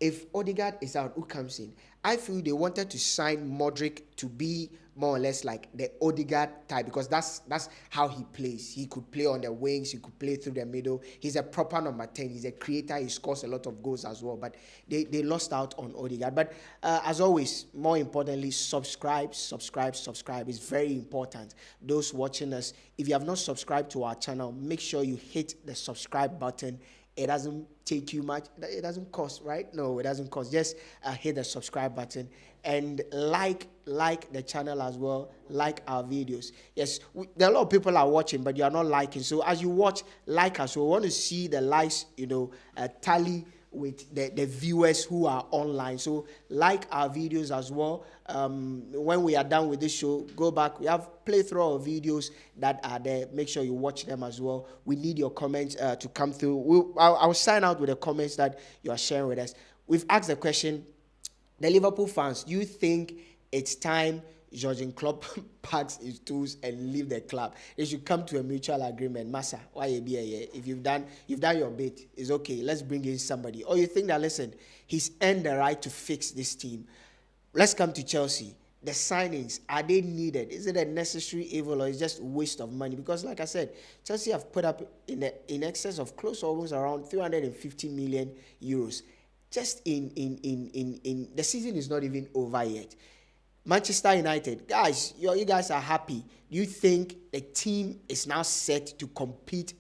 Speaker 1: If Odegaard is out, who comes in? I feel they wanted to sign Modric to be more or less like the Odegaard type, because that's how he plays. He could play on the wings. He could play through the middle. He's a proper number 10. He's a creator. He scores a lot of goals as well. But they lost out on Odegaard. But as always, more importantly, subscribe. It's very important. Those watching us, if you have not subscribed to our channel, make sure you hit the subscribe button. It doesn't take you much. It doesn't cost, right? No, it doesn't cost. Just hit the subscribe button and like the channel as well. Like our videos. Yes, there are a lot of people are watching, but you are not liking. So as you watch, like us. So we want to see the likes, tally with the viewers who are online. So like our videos as well. When we are done with this show, go back. We have playthrough of videos that are there. Make sure you watch them as well. We need your comments to come through. I'll sign out with the comments that you are sharing with us. We've asked the question, the Liverpool fans, do you think it's time Jurgen Klopp packs his tools and leave the club? They should come to a mutual agreement. Massa, why you be here? If you've done your bit, it's okay. Let's bring in somebody. Or you think that, listen, he's earned the right to fix this team. Let's come to Chelsea. The signings, are they needed? Is it a necessary evil, or is it just a waste of money? Because like I said, Chelsea have put up in excess of close to almost around 350 million euros. Just in the season is not even over yet. Manchester United, guys, you guys are happy. Do you think the team is now set to compete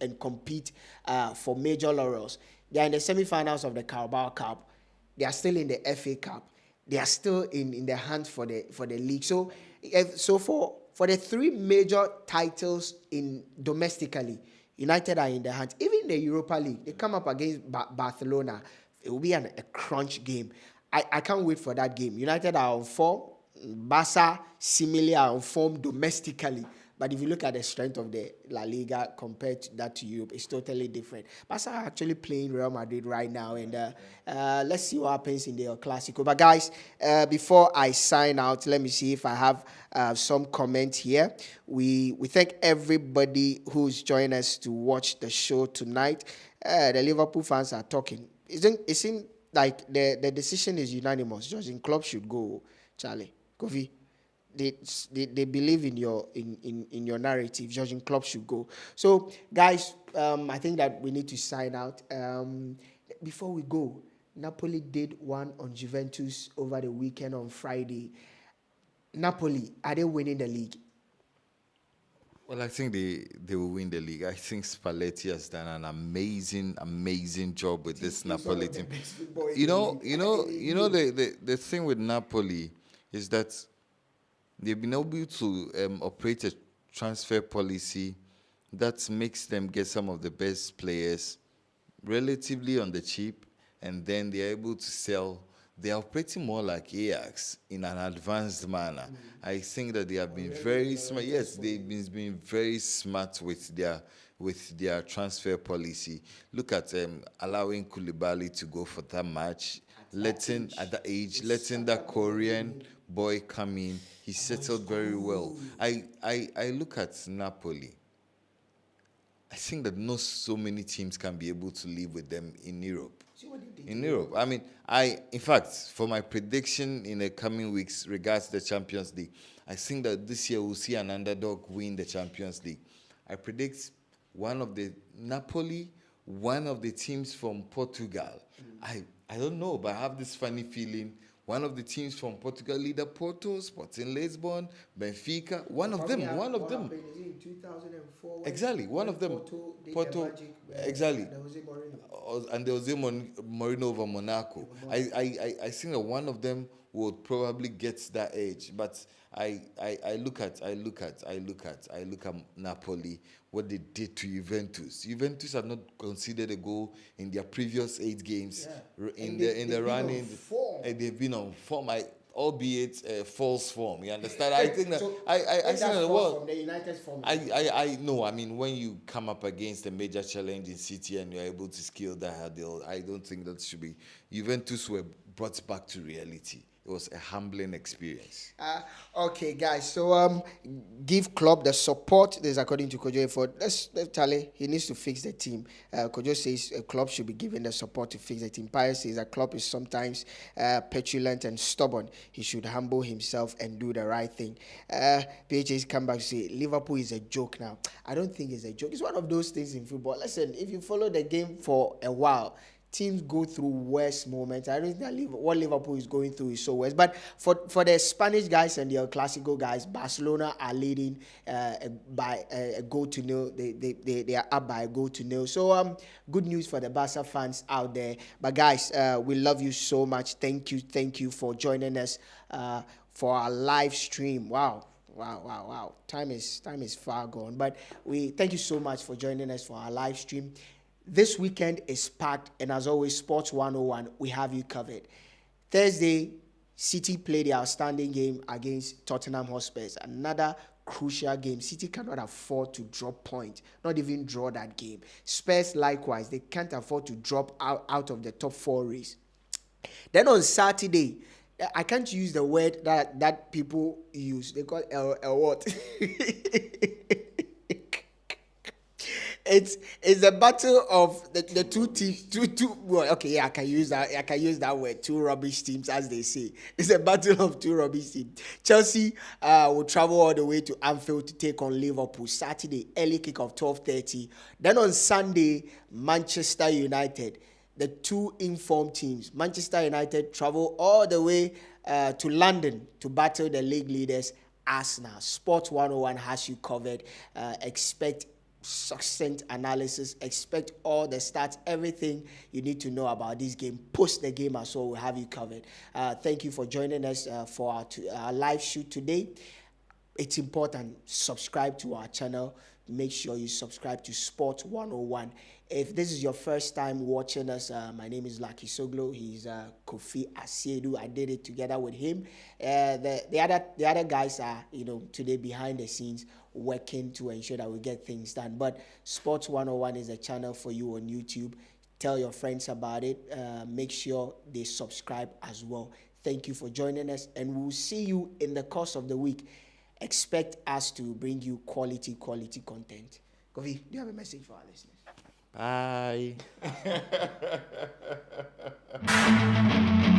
Speaker 1: for major laurels? They are in the semi-finals of the Carabao Cup. They are still in the FA Cup. They are still in the hunt for the league. So for the 3 major titles domestically, United are in the hunt. Even the Europa League, they come up against Barcelona. It will be a crunch game. I can't wait for that game. United are on form. Barca similarly are on form domestically. But if you look at the strength of the La Liga compared to that to Europe, it's totally different. Barca are actually playing Real Madrid right now, and let's see what happens in the El Clasico. But guys, before I sign out, let me see if I have some comments here. We thank everybody who's joined us to watch the show tonight. The Liverpool fans are talking. It seems like the decision is unanimous. Jurgen Klopp should go, Charlie. Kofi. They believe in your narrative. Jurgen Klopp should go. So, guys, I think that we need to sign out. Before we go, Napoli did one on Juventus over the weekend on Friday. Napoli, are they winning the league?
Speaker 2: Well, I think they will win the league. I think Spalletti has done an amazing job with this Napoli team. The thing with Napoli is that they've been able to operate a transfer policy that makes them get some of the best players relatively on the cheap, and then they're able to sell. They are operating more like Ajax in an advanced manner. I think that they have been very smart. Yes, they've been very smart with their transfer policy. Look at allowing Koulibaly to go for that match, letting that Korean boy come in. He settled very well. I look at Napoli. I think that not so many teams can be able to live with them in Europe. In Europe, I mean, in fact, for my prediction in the coming weeks regards the Champions League, I think that this year we'll see an underdog win the Champions League. I predict one of the teams from Portugal. I don't know, but I have this funny feeling. One of the teams from Portugal, either Porto, Sporting Lisbon, Benfica, one of them.
Speaker 1: Is it in 2004?
Speaker 2: Exactly, one of them. Porto, exactly. And there was Mourinho over Monaco. I think that one of them would probably get that edge. But I look at Napoli, what they did to Juventus. Juventus have not conceded a goal in their previous 8 games. In the running, and they've been on form. Albeit false form, you understand? I think that I think that
Speaker 1: from the United form.
Speaker 2: I know. I mean, when you come up against a major challenge in City and you're able to scale that hurdle, I don't think that should be. Juventus were brought back to reality. It was a humbling experience.
Speaker 1: Okay, guys. So give Klopp the support. This is according to Kojo. For let's Charlie, he needs to fix the team. Kojo says Klopp should be given the support to fix the team. Pius says that Klopp is sometimes petulant and stubborn. He should humble himself and do the right thing. PHA's come back to say Liverpool is a joke now. I don't think it's a joke. It's one of those things in football. Listen, if you follow the game for a while, teams go through worse moments. I don't think what Liverpool is going through is so worse. But for the Spanish guys and the El Clasico guys, Barcelona are leading by a goal to nil. They are up by a goal to nil. So good news for the Barca fans out there. But guys, we love you so much. Thank you for joining us for our live stream. Wow. Time is far gone. But we thank you so much for joining us for our live stream. This weekend is packed, and as always, Sports 101, we have you covered. Thursday, City played the outstanding game against Tottenham Hotspur. Another crucial game. City cannot afford to drop points, not even draw that game. Spurs, likewise, they can't afford to drop out of the top 4 race. Then on Saturday, I can't use the word that people use. They call it a what? It's a battle of the two teams. Well, okay, yeah, I can use that word. 2 rubbish teams, as they say. It's a battle of 2 rubbish teams. Chelsea will travel all the way to Anfield to take on Liverpool. Saturday, early kick of 12:30. Then on Sunday, Manchester United. The 2 informed teams. Manchester United travel all the way to London to battle the league leaders, Arsenal. Sport 101 has you covered. Expect succinct analysis, expect all the stats, everything you need to know about this game. Post the game as well, we'll have you covered. Thank you for joining us for our live shoot today. It's important, subscribe to our channel, make sure you subscribe to Sport 101. If this is your first time watching us, my name is Lucky Soglo. He's Kofi Asiedu. I did it together with him. The other guys are, today behind the scenes working to ensure that we get things done. But Sports 101 is a channel for you on YouTube. Tell your friends about it. Make sure they subscribe as well. Thank you for joining us, and we'll see you in the course of the week. Expect us to bring you quality content. Kofi, do you have a message for our listeners?
Speaker 2: Bye.